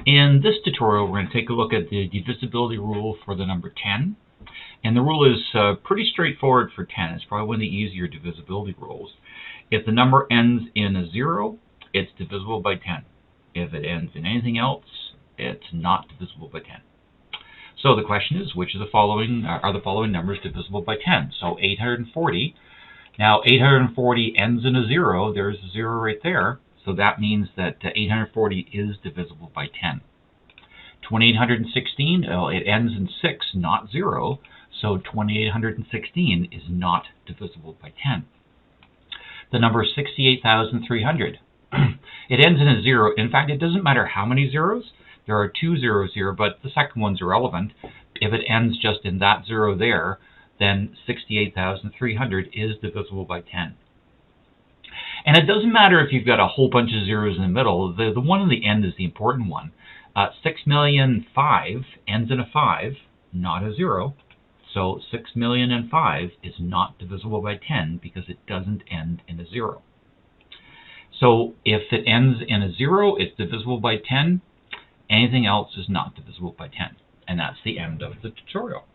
In this tutorial, we're going to take a look at the divisibility rule for the number 10. And the rule is pretty straightforward for 10. It's probably one of the easier divisibility rules. If the number ends in a 0, it's divisible by 10. If it ends in anything else, it's not divisible by 10. So the question is, which of the following are the following numbers divisible by 10? So 840. Now 840 ends in a 0. There's a 0 right there. So that means that 840 is divisible by 10. 2816, it ends in 6, not 0. So 2816 is not divisible by 10. The number 68,300. It ends in a 0. In fact, it doesn't matter how many zeros. There are 2 zeros here, but the second one's irrelevant. If it ends just in that 0 there, then 68,300 is divisible by 10. And it doesn't matter if you've got a whole bunch of zeros in the middle. The one in the end is the important one. 6,000,005 ends in a 5, not a 0. So 6,000,005 is not divisible by 10 because it doesn't end in a 0. So if it ends in a 0, it's divisible by 10. Anything else is not divisible by 10. And that's the end of the tutorial.